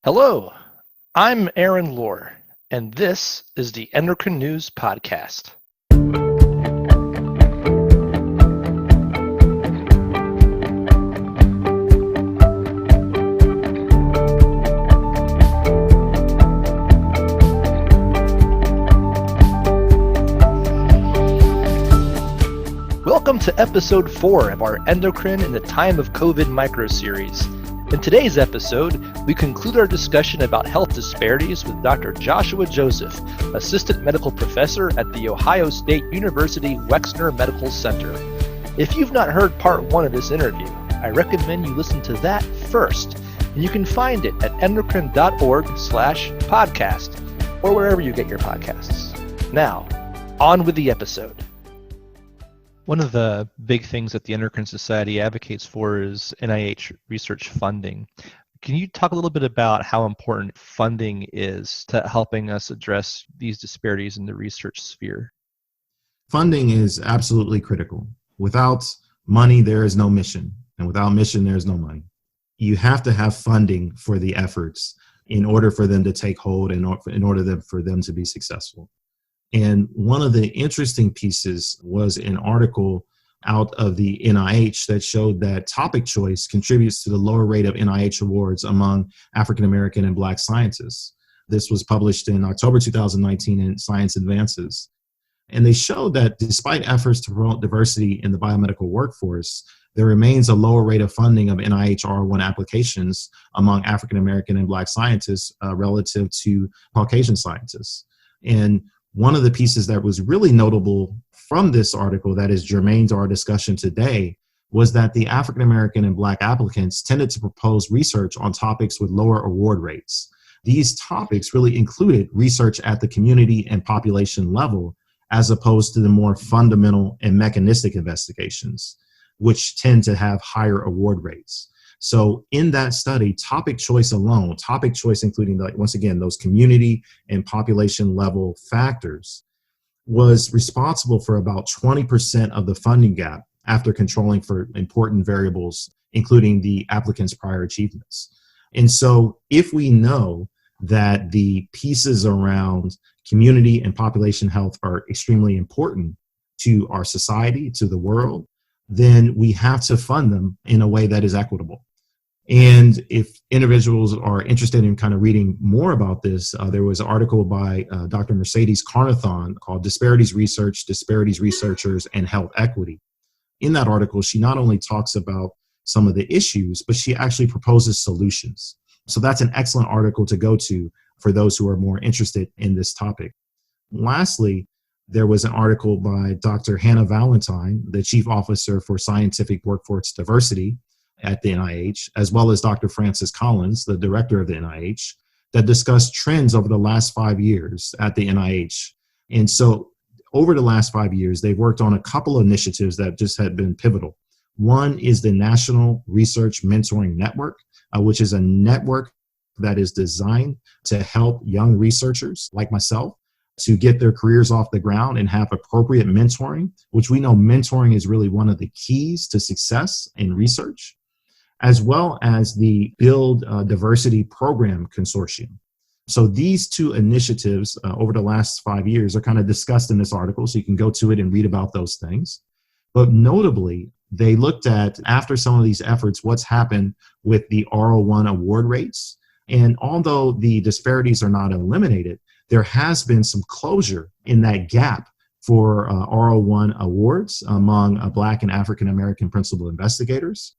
Hello, I'm Aaron Lohr, and this is the Endocrine News Podcast. Welcome to episode 4 of our Endocrine in the Time of COVID micro-series. In today's episode, we conclude our discussion about health disparities with Dr. Joshua Joseph, Assistant Medical Professor at The Ohio State University Wexner Medical Center. If you've not heard part 1 of this interview, I recommend you listen to that first, and you can find it at endocrine.org/podcast, or wherever you get your podcasts. Now, on with the episode. One of the big things that the Endocrine Society advocates for is NIH research funding. Can you talk a little bit about how important funding is to helping us address these disparities in the research sphere? Funding is absolutely critical. Without money, there is no mission. And without mission, there is no money. You have to have funding for the efforts in order for them to take hold and in order for them to be successful. And one of the interesting pieces was an article out of the NIH that showed that topic choice contributes to the lower rate of NIH awards among African American and Black scientists. This was published in October 2019 in Science Advances. And they showed that despite efforts to promote diversity in the biomedical workforce, there remains a lower rate of funding of NIH R1 applications among African American and Black scientists relative to Caucasian scientists. And one of the pieces that was really notable from this article that is germane to our discussion today was that the African American and Black applicants tended to propose research on topics with lower award rates. These topics really included research at the community and population level, as opposed to the more fundamental and mechanistic investigations, which tend to have higher award rates. So in that study, topic choice alone, topic choice including, once again, those community and population level factors, was responsible for about 20% of the funding gap after controlling for important variables, including the applicant's prior achievements. And so if we know that the pieces around community and population health are extremely important to our society, to the world, then we have to fund them in a way that is equitable. And if individuals are interested in kind of reading more about this, there was an article by Dr. Mercedes Carnathon called Disparities Research, Disparities Researchers, and Health Equity. In that article, she not only talks about some of the issues, but she actually proposes solutions. So that's an excellent article to go to for those who are more interested in this topic. Lastly, there was an article by Dr. Hannah Valentine, the Chief Officer for Scientific Workforce Diversity at the NIH, as well as Dr. Francis Collins, the director of the NIH, that discussed trends over the last 5 years at the NIH. And so over the last 5 years, they've worked on a couple of initiatives that just had been pivotal. One is the National Research Mentoring Network, which is a network that is designed to help young researchers like myself to get their careers off the ground and have appropriate mentoring, which we know mentoring is really one of the keys to success in research, as well as the Build Diversity Program Consortium. So these two initiatives over the last 5 years are kind of discussed in this article, so you can go to it and read about those things. But notably, they looked at, after some of these efforts, what's happened with the R01 award rates. And although the disparities are not eliminated, there has been some closure in that gap for R01 awards among Black and African American principal investigators.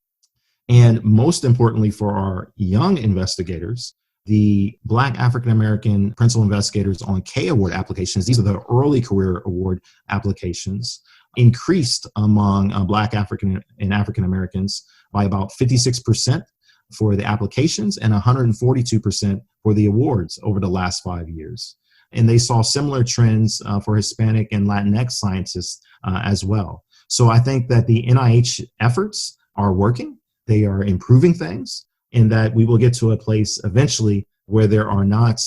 And most importantly for our young investigators, the Black African American principal investigators on K award applications, these are the early career award applications, increased among Black African and African Americans by about 56% for the applications and 142% for the awards over the last 5 years. And they saw similar trends for Hispanic and Latinx scientists as well. So I think that the NIH efforts are working. They are improving things, and that we will get to a place eventually where there are not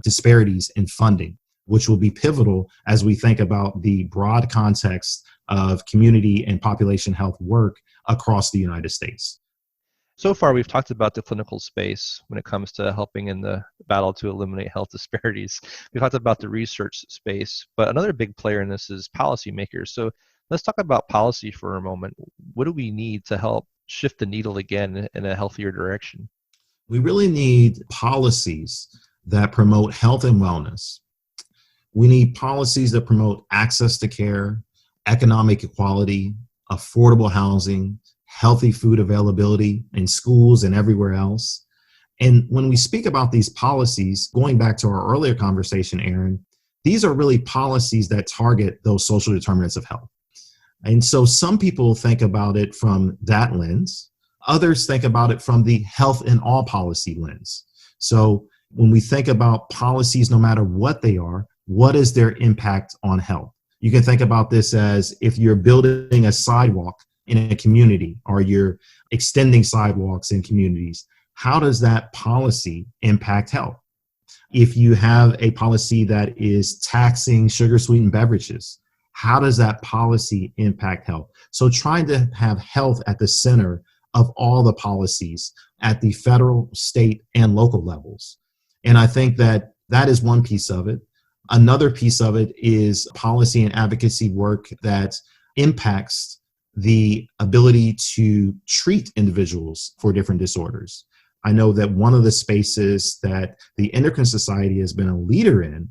disparities in funding, which will be pivotal as we think about the broad context of community and population health work across the United States. So far, we've talked about the clinical space when it comes to helping in the battle to eliminate health disparities. We've talked about the research space, but another big player in this is policymakers. So let's talk about policy for a moment. What do we need to help shift the needle again in a healthier direction? We really need policies that promote health and wellness. We need policies that promote access to care, economic equality, affordable housing, healthy food availability in schools and everywhere else. And when we speak about these policies, going back to our earlier conversation, Aaron, these are really policies that target those social determinants of health. And so some people think about it from that lens. Others think about it from the health in all policy lens. So when we think about policies, no matter what they are, what is their impact on health? You can think about this as if you're building a sidewalk in a community or you're extending sidewalks in communities, how does that policy impact health? If you have a policy that is taxing sugar-sweetened beverages, how does that policy impact health? So trying to have health at the center of all the policies at the federal, state, and local levels. And I think that that is one piece of it. Another piece of it is policy and advocacy work that impacts the ability to treat individuals for different disorders. I know that one of the spaces that the Endocrine Society has been a leader in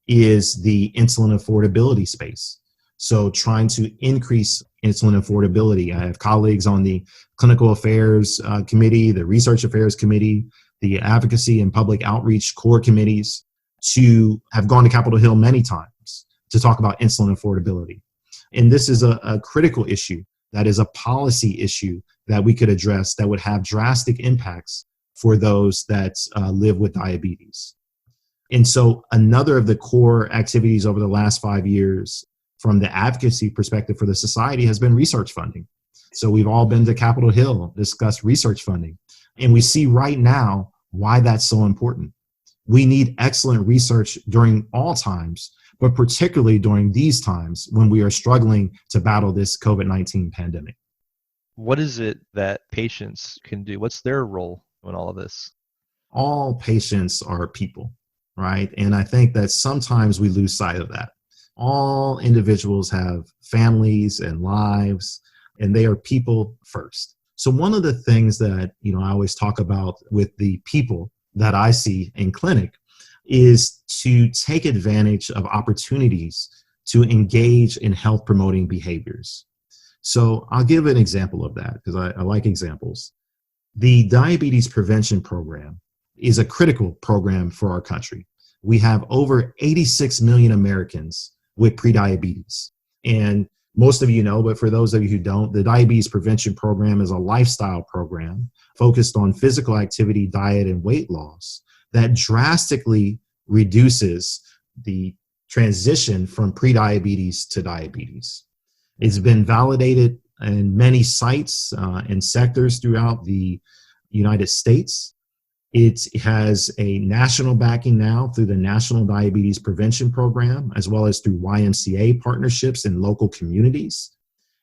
is the insulin affordability space. So trying to increase insulin affordability. I have colleagues on the Clinical Affairs Committee, the Research Affairs Committee, the Advocacy and Public Outreach Core Committees to have gone to Capitol Hill many times to talk about insulin affordability. And this is a critical issue that is a policy issue that we could address that would have drastic impacts for those that live with diabetes. And so another of the core activities over the last 5 years from the advocacy perspective for the society has been research funding. So we've all been to Capitol Hill, discussed research funding, and we see right now why that's so important. We need excellent research during all times, but particularly during these times when we are struggling to battle this COVID-19 pandemic. What is it that patients can do? What's their role in all of this? All patients are people, right? And I think that sometimes we lose sight of that. All individuals have families and lives, and they are people first. So one of the things that, I always talk about with the people that I see in clinic is to take advantage of opportunities to engage in health promoting behaviors. So I'll give an example of that because I like examples. The Diabetes Prevention Program is a critical program for our country. We have over 86 million Americans with prediabetes. And most of you know, but for those of you who don't, the Diabetes Prevention Program is a lifestyle program focused on physical activity, diet, and weight loss that drastically reduces the transition from prediabetes to diabetes. It's been validated in many sites and sectors throughout the United States. It has a national backing now through the National Diabetes Prevention Program, as well as through YMCA partnerships in local communities.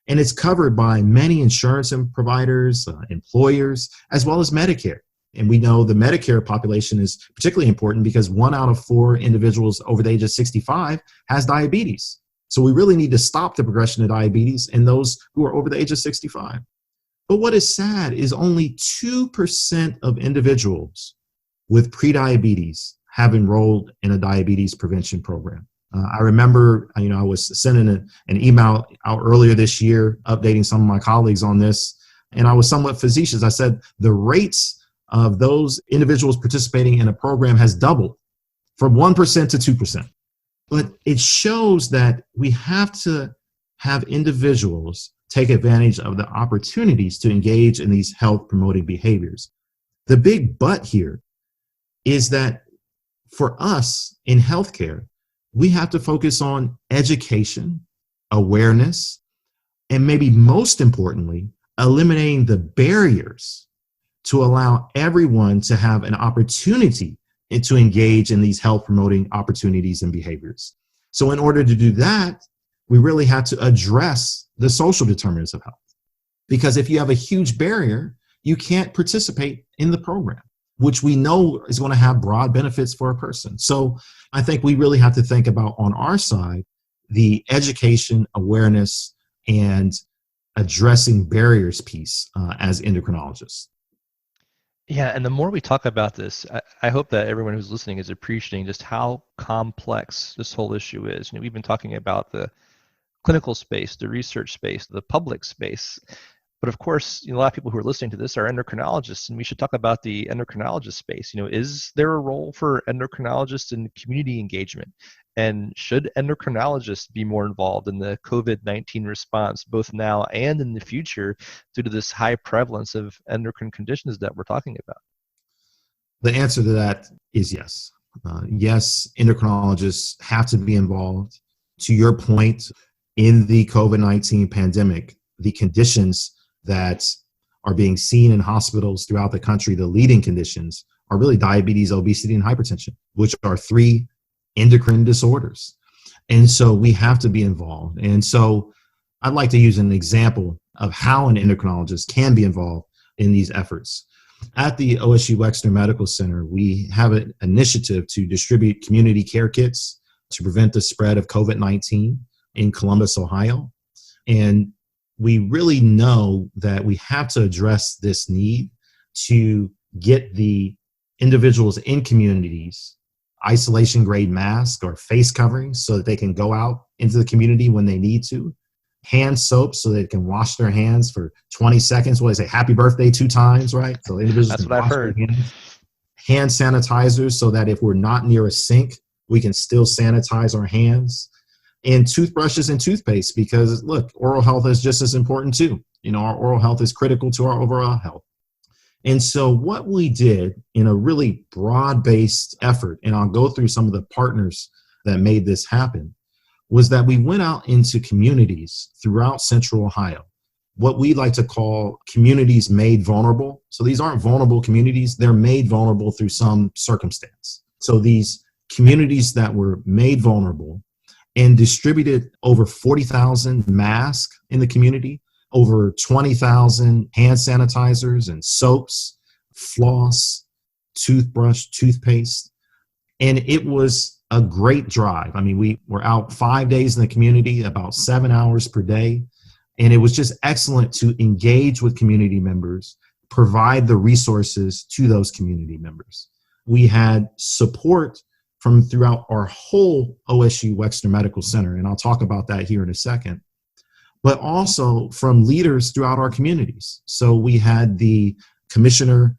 And it's covered by many insurance providers, employers, as well as Medicare. And we know the Medicare population is particularly important because 1 out of 4 individuals over the age of 65 has diabetes. So we really need to stop the progression of diabetes in those who are over the age of 65. But what is sad is only 2% of individuals with prediabetes have enrolled in a diabetes prevention program. I remember, I was sending an email out earlier this year, updating some of my colleagues on this, and I was somewhat facetious. I said the rates of those individuals participating in a program has doubled from 1% to 2%. But it shows that we have to have individuals take advantage of the opportunities to engage in these health promoting behaviors. The big but here is that for us in healthcare, we have to focus on education, awareness, and maybe most importantly, eliminating the barriers to allow everyone to have an opportunity to engage in these health promoting opportunities and behaviors. So in order to do that, we really have to address the social determinants of health. Because if you have a huge barrier, you can't participate in the program, which we know is going to have broad benefits for a person. So I think we really have to think about, on our side, the education, awareness, and addressing barriers piece as endocrinologists. Yeah, and the more we talk about this, I hope that everyone who's listening is appreciating just how complex this whole issue is. We've been talking about the clinical space, the research space, the public space. But of course, a lot of people who are listening to this are endocrinologists, and we should talk about the endocrinologist space. Is there a role for endocrinologists in community engagement? And should endocrinologists be more involved in the COVID-19 response, both now and in the future, due to this high prevalence of endocrine conditions that we're talking about? The answer to that is yes. Yes, endocrinologists have to be involved. To your point, in the COVID-19 pandemic, the conditions that are being seen in hospitals throughout the country, the leading conditions, are really diabetes, obesity, and hypertension, which are 3 endocrine disorders. And so we have to be involved. And so I'd like to use an example of how an endocrinologist can be involved in these efforts. At the OSU Wexner Medical Center, we have an initiative to distribute community care kits to prevent the spread of COVID-19 in Columbus, Ohio. And we really know that we have to address this need to get the individuals in communities isolation grade masks or face coverings so that they can go out into the community when they need to, hand soap so they can wash their hands for 20 seconds. Well, they say happy birthday 2 times, right? So individuals That's can what I've wash heard. their hands. Hand sanitizers so that if we're not near a sink, we can still sanitize our hands. And toothbrushes and toothpaste, because look, oral health is just as important too. Our oral health is critical to our overall health. And so what we did in a really broad-based effort, and I'll go through some of the partners that made this happen, was that we went out into communities throughout Central Ohio, what we like to call communities made vulnerable. So these aren't vulnerable communities, they're made vulnerable through some circumstance. So these communities that were made vulnerable, and distributed over 40,000 masks in the community, over 20,000 hand sanitizers and soaps, floss, toothbrush, toothpaste. And it was a great drive. I mean, we were out 5 days in the community, about 7 hours per day. And it was just excellent to engage with community members, provide the resources to those community members. We had support from throughout our whole OSU Wexner Medical Center, and I'll talk about that here in a second, but also from leaders throughout our communities. So we had the Commissioner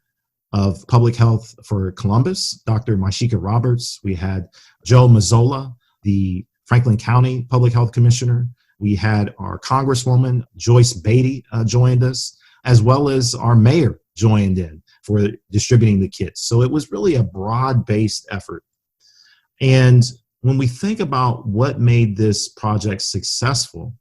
of Public Health for Columbus, Dr. Mashika Roberts. We had Joe Mazzola, the Franklin County Public Health Commissioner. We had our Congresswoman, Joyce Beatty, joined us, as well as our mayor joined in for distributing the kits. So it was really a broad-based effort. And when we think about what made this project successful,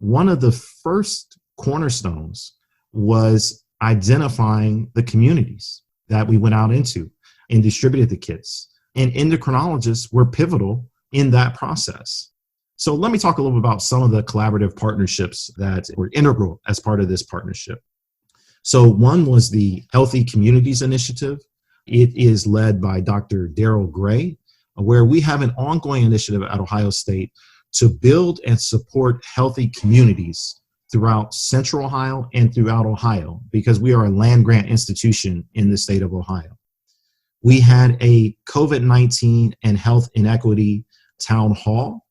one of the first cornerstones was identifying the communities that we went out into and distributed the kits. And endocrinologists were pivotal in that process. So let me talk a little bit about some of the collaborative partnerships that were integral as part of this partnership. So one was the Healthy Communities Initiative. It is led by Dr. Daryl Gray, where we have an ongoing initiative at Ohio State to build and support healthy communities throughout Central Ohio and throughout Ohio, because we are a land-grant institution in the state of Ohio. We had a COVID-19 and health inequity town hall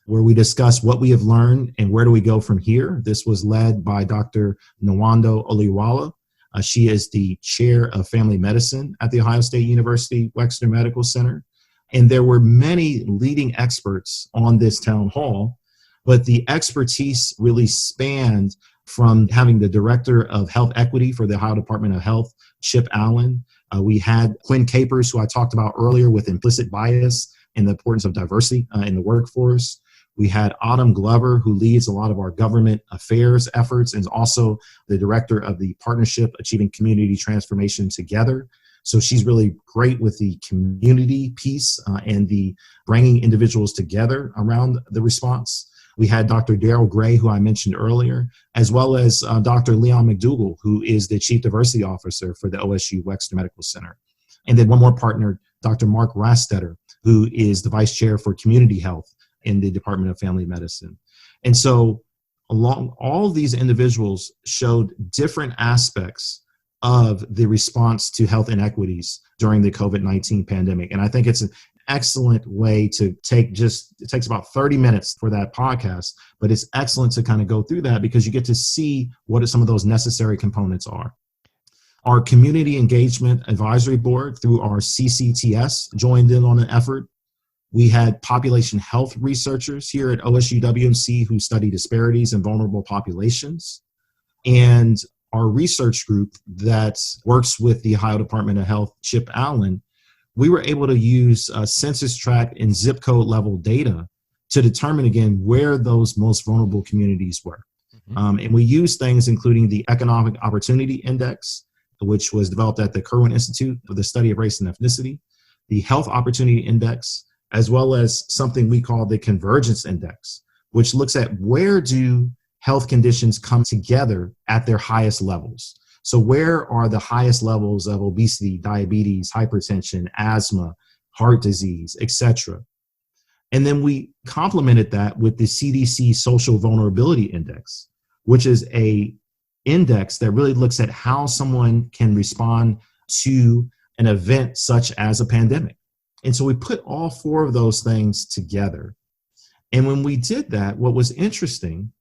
where we discussed what we have learned and where do we go from here. This was led by Dr. Nwando Oliwala. She is the chair of family medicine at the Ohio State University Wexner Medical Center. And there were many leading experts on this town hall, but the expertise really spanned from having the director of health equity for the Ohio Department of Health, Chip Allen. We had Quinn Capers, who I talked about earlier, with implicit bias and the importance of diversity in the workforce. We had Autumn Glover, who leads a lot of our government affairs efforts and is also the director of the partnership Achieving Community Transformation Together. So she's really great with the community piece and the bringing individuals together around the response. We had Dr. Daryl Gray, who I mentioned earlier, as well as Dr. Leon McDougall, who is the Chief Diversity Officer for the OSU Wexner Medical Center. And then one more partner, Dr. Mark Rastetter, who is the Vice Chair for Community Health in the Department of Family Medicine. And so along all of these individuals showed different aspects of the response to health inequities during the COVID-19 pandemic. And I think it's an excellent way to it takes about 30 minutes for that podcast, but it's excellent to kind of go through that because you get to see what some of those necessary components are. Our Community Engagement Advisory Board, through our CCTS, joined in on an effort. We had population health researchers here at OSU WMC who study disparities in vulnerable populations. And our research group that works with the Ohio Department of Health, Chip Allen, we were able to use census tract and zip code level data to determine, again, where those most vulnerable communities were. And we used things including the Economic Opportunity Index, which was developed at the Kirwan Institute for the Study of Race and Ethnicity, the Health Opportunity Index, as well as something we call the Convergence Index, which looks at where do health conditions come together at their highest levels. So where are the highest levels of obesity, diabetes, hypertension, asthma, heart disease, etc.? And then we complemented that with the CDC Social Vulnerability Index, which is a index that really looks at how someone can respond to an event such as a pandemic. And so we put all four of those things together. And when we did that, what was interesting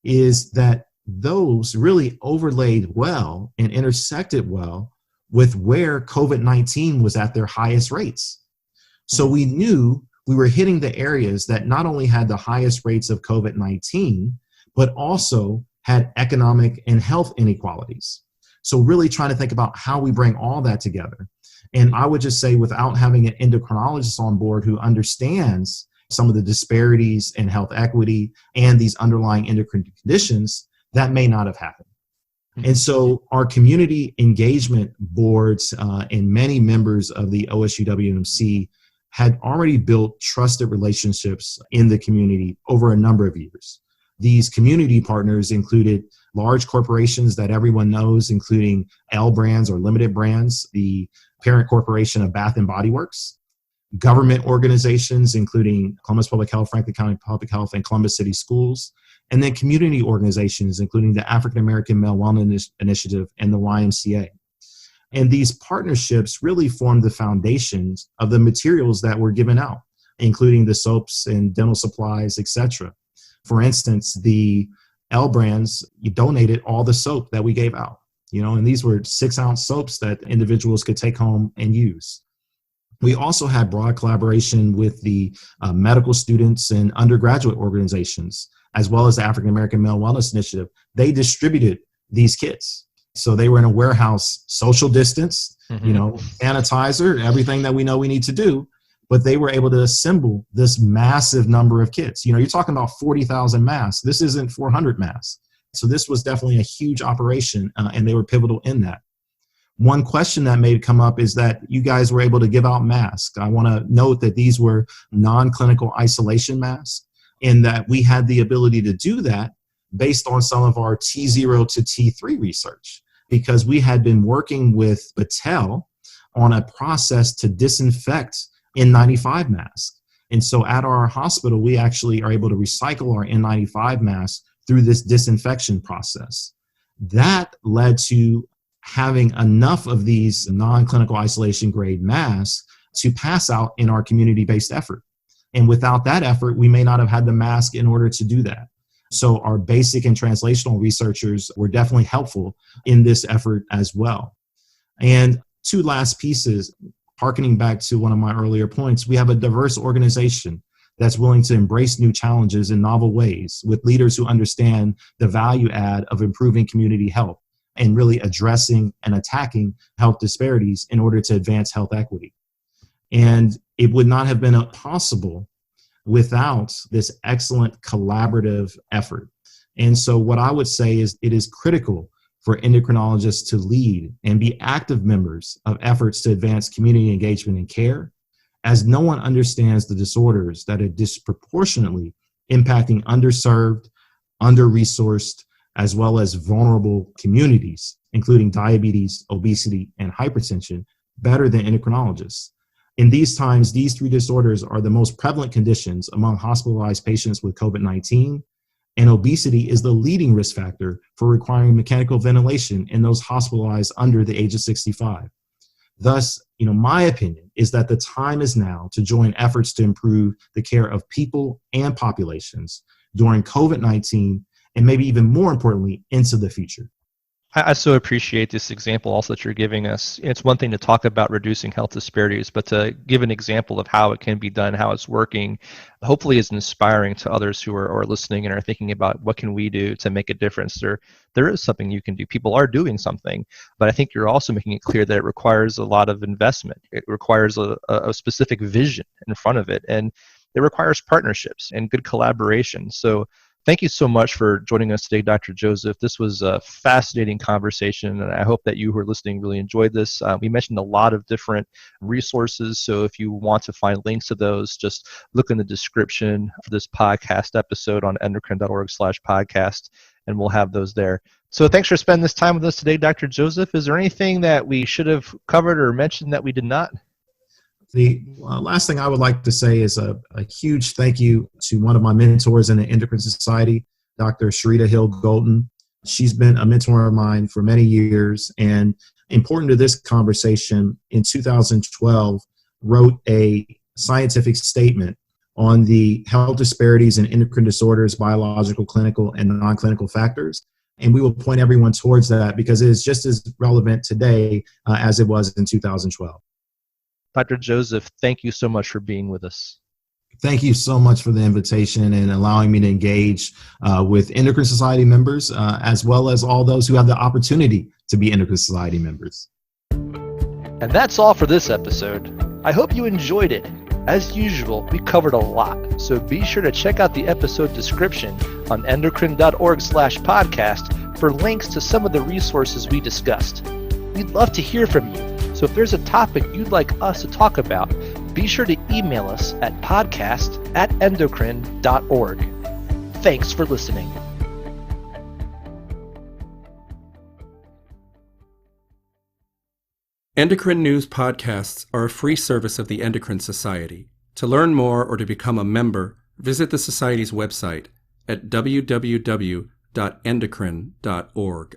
is that those really overlaid well and intersected well with where COVID-19 was at their highest rates. So we knew we were hitting the areas that not only had the highest rates of COVID-19, but also had economic and health inequalities. So really trying to think about how we bring all that together. And I would just say, without having an endocrinologist on board who understands some of the disparities in health equity and these underlying endocrine conditions, that may not have happened. And so our community engagement boards and many members of the OSU WMC had already built trusted relationships in the community over a number of years. These community partners included large corporations that everyone knows, including L Brands or Limited Brands, the parent corporation of Bath and Body Works, government organizations, including Columbus Public Health, Franklin County Public Health, and Columbus City Schools, and then community organizations, including the African American Male Wellness Initiative and the YMCA. And these partnerships really formed the foundations of the materials that were given out, including the soaps and dental supplies, etc. For instance, the L Brands donated all the soap that we gave out, and these were 6-ounce soaps that individuals could take home and use. We also had broad collaboration with the medical students and undergraduate organizations, as well as the African American Male Wellness Initiative. They distributed these kits. So they were in a warehouse, social distance, sanitizer, everything that we know we need to do. But they were able to assemble this massive number of kits. You're talking about 40,000 masks. This isn't 400 masks. So this was definitely a huge operation, and they were pivotal in that. One question that may come up is that you guys were able to give out masks. I want to note that these were non-clinical isolation masks, and that we had the ability to do that based on some of our T0 to T3 research, because we had been working with Battelle on a process to disinfect N95 masks. And so at our hospital, we actually are able to recycle our N95 masks through this disinfection process. That led to having enough of these non-clinical isolation grade masks to pass out in our community-based effort. And without that effort, we may not have had the mask in order to do that. So our basic and translational researchers were definitely helpful in this effort as well. And two last pieces, harkening back to one of my earlier points, we have a diverse organization that's willing to embrace new challenges in novel ways, with leaders who understand the value add of improving community health and really addressing and attacking health disparities in order to advance health equity. And it would not have been possible without this excellent collaborative effort. And so what I would say is it is critical for endocrinologists to lead and be active members of efforts to advance community engagement and care, as no one understands the disorders that are disproportionately impacting underserved, under-resourced, as well as vulnerable communities, including diabetes, obesity, and hypertension, better than endocrinologists. In these times, these three disorders are the most prevalent conditions among hospitalized patients with COVID-19, and obesity is the leading risk factor for requiring mechanical ventilation in those hospitalized under the age of 65. Thus, my opinion is that the time is now to join efforts to improve the care of people and populations during COVID-19, and maybe even more importantly, into the future. I so appreciate this example also that you're giving us. It's one thing to talk about reducing health disparities, but to give an example of how it can be done, how it's working, hopefully is inspiring to others who are listening and are thinking about what can we do to make a difference. There is something you can do. People are doing something, but I think you're also making it clear that it requires a lot of investment. It requires a specific vision in front of it, and it requires partnerships and good collaboration. So thank you so much for joining us today, Dr. Joseph. This was a fascinating conversation, and I hope that you who are listening really enjoyed this. We mentioned a lot of different resources, so if you want to find links to those, just look in the description for this podcast episode on endocrine.org/podcast, and we'll have those there. So thanks for spending this time with us today, Dr. Joseph. Is there anything that we should have covered or mentioned that we did not? The last thing I would like to say is a huge thank you to one of my mentors in the Endocrine Society, Dr. Sharita Hill Golden. She's been a mentor of mine for many years, and important to this conversation, in 2012, wrote a scientific statement on the health disparities in endocrine disorders, biological, clinical, and non-clinical factors. And we will point everyone towards that because it is just as relevant today as it was in 2012. Dr. Joseph, thank you so much for being with us. Thank you so much for the invitation and allowing me to engage with Endocrine Society members, as well as all those who have the opportunity to be Endocrine Society members. And that's all for this episode. I hope you enjoyed it. As usual, we covered a lot, so be sure to check out the episode description on endocrine.org/podcast for links to some of the resources we discussed. We'd love to hear from you. So if there's a topic you'd like us to talk about, be sure to email us at podcast@endocrine.org. Thanks for listening. Endocrine News podcasts are a free service of the Endocrine Society. To learn more or to become a member, visit the Society's website at www.endocrine.org.